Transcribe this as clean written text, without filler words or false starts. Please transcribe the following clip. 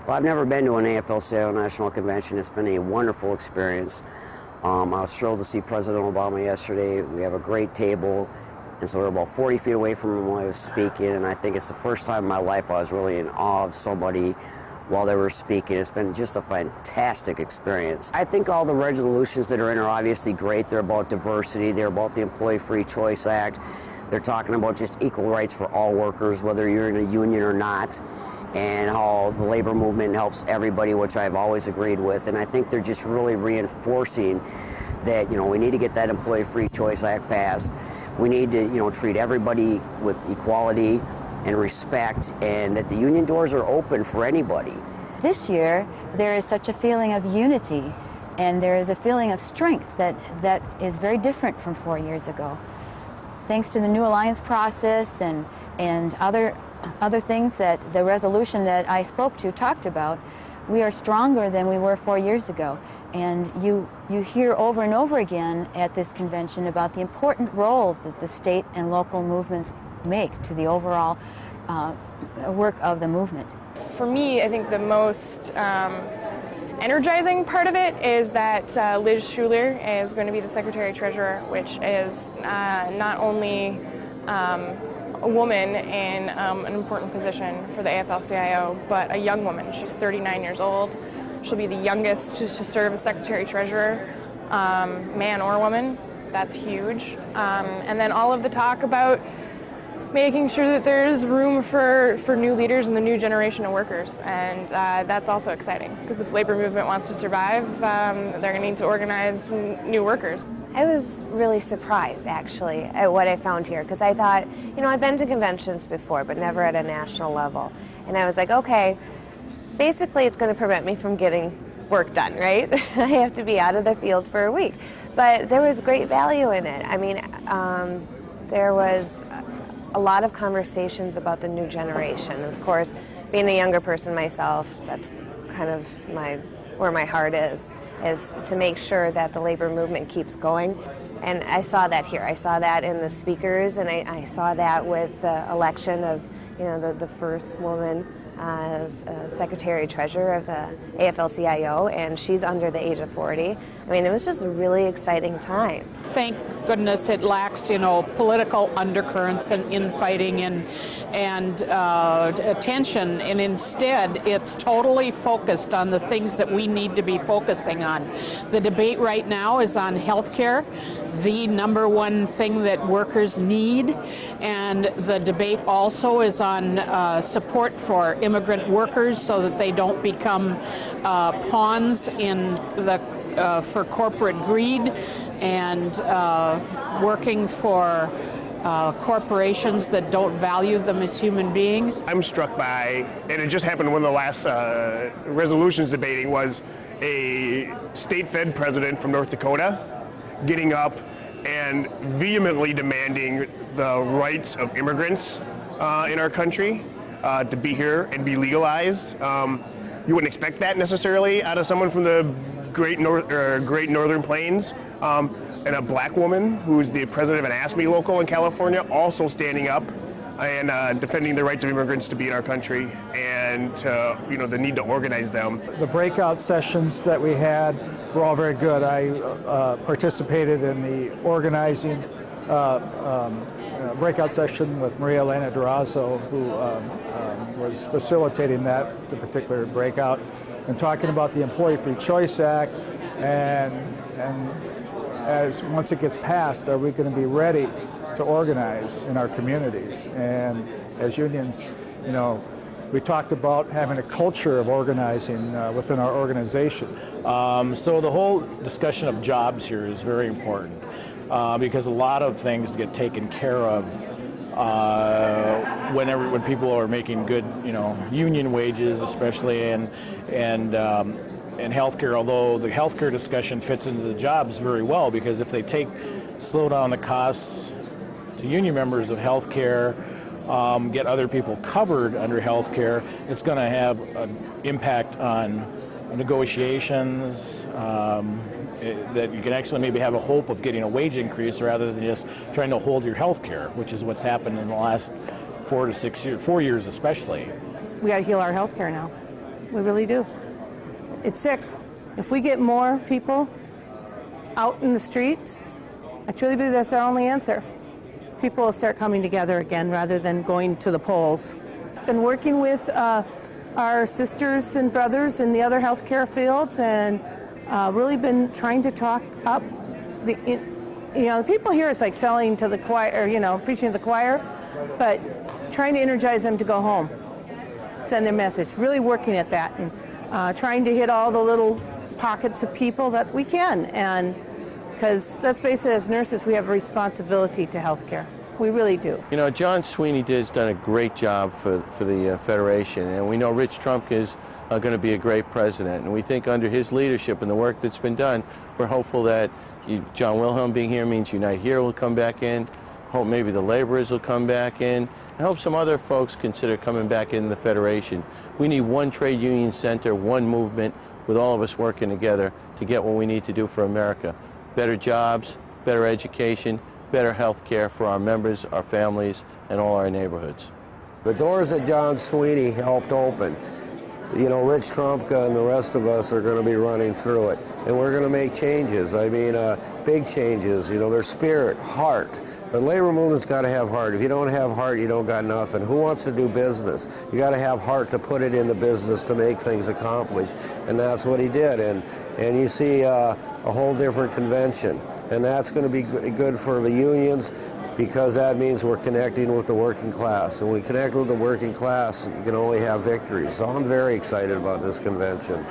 Well, I've never been to an AFL CIO National Convention. It's been a wonderful experience. I was thrilled to see President Obama yesterday. We have a great table, and so we're about 40 feet away from him while he was speaking, and I think it's the first time in my life I was really in awe of somebody while they were speaking. It's been just a fantastic experience. I think all the resolutions that are in are obviously great. They're about diversity. They're about the Employee Free Choice Act. They're talking about just equal rights for all workers, whether you're in a union or not, and how the labor movement helps everybody, which I've always agreed with. And I think they're just really reinforcing that, we need to get that Employee Free Choice Act passed. We need to, treat everybody with equality and respect, and that the union doors are open for anybody. This year, there is such a feeling of unity, and there is a feeling of strength that is very different from 4 years ago. Thanks to the new alliance process and other things that the resolution that I spoke to talked about, we are stronger than we were 4 years ago. And you hear over and over again at this convention about the important role that the state and local movements make to the overall work of the movement. For me, I think the most energizing part of it is that Liz Schuler is going to be the Secretary-Treasurer, which is not only a woman in an important position for the AFL CIO, but a young woman. She's 39 years old. She'll be the youngest to serve as Secretary-Treasurer, man or woman. That's huge. And then all of the talk about making sure that there's room for new leaders and the new generation of workers. And that's also exciting, because if the labor movement wants to survive, they're going to need to organize new workers. I was really surprised, actually, at what I found here, because I thought, I've been to conventions before, but never at a national level. And I was like, okay, basically it's going to prevent me from getting work done, right? I have to be out of the field for a week. But there was great value in it. I mean, there was a lot of conversations about the new generation. Of course, being a younger person myself, that's kind of where my heart is to make sure that the labor movement keeps going. And I saw that here. I saw that in the speakers, and I saw that with the election of the first woman Secretary-Treasurer of the AFL CIO, and she's under the age of 40. I mean, it was just a really exciting time. Thank goodness it lacks, political undercurrents and infighting and tension, and instead it's totally focused on the things that we need to be focusing on. The debate right now is on healthcare, the number one thing that workers need, and the debate also is on support for immigrant workers so that they don't become pawns for corporate greed, and working for corporations that don't value them as human beings. I'm struck by, and it just happened when the last resolutions debating was a state Fed president from North Dakota getting up and vehemently demanding the rights of immigrants in our country to be here and be legalized. You wouldn't expect that necessarily out of someone from the Great Northern Plains. And a black woman who's the president of an ASME local in California also standing up and defending the rights of immigrants to be in our country, and the need to organize them. The breakout sessions that we had were all very good. I participated in the organizing breakout session with Maria Elena Durazo, who was facilitating the particular breakout, and talking about the Employee Free Choice Act, and as once it gets passed, are we going to be ready to organize in our communities? And as unions, we talked about having a culture of organizing within our organization. So the whole discussion of jobs here is very important because a lot of things get taken care of when people are making good, union wages, especially, and healthcare. Although the healthcare discussion fits into the jobs very well, because if they slow down the costs to union members of healthcare, get other people covered under healthcare, it's going to have an impact on negotiations. That you can actually maybe have a hope of getting a wage increase rather than just trying to hold your health care, which is what's happened in the last 4 to 6 years, 4 years especially. We got to heal our health care now. We really do. It's sick. If we get more people out in the streets, I truly believe that's our only answer. People will start coming together again rather than going to the polls. Been working with our sisters and brothers in the other healthcare fields, and really been trying to talk up the people here is like selling to the choir, preaching to the choir, but trying to energize them to go home, send their message, really working at that, and trying to hit all the little pockets of people that we can. And because let's face it, as nurses, we have a responsibility to healthcare. We really do. John Sweeney has done a great job for the Federation, and we know Rich Trumka is going to be a great president. And we think under his leadership and the work that's been done, we're hopeful that John Wilhelm being here means Unite Here will come back in. Hope maybe the laborers will come back in. I hope some other folks consider coming back in the Federation. We need one trade union center, one movement, with all of us working together to get what we need to do for America. Better jobs, better education, better health care for our members, our families, and all our neighborhoods. The doors that John Sweeney helped open, Rich Trumka and the rest of us are going to be running through it. And we're going to make changes. I mean, big changes, their spirit, heart. The labor movement's got to have heart. If you don't have heart, you don't got nothing. Who wants to do business? You got to have heart to put it into business to make things accomplished. And that's what he did. And you see a whole different convention. And that's going to be good for the unions, because that means we're connecting with the working class. And when we connect with the working class, you can only have victories. So I'm very excited about this convention.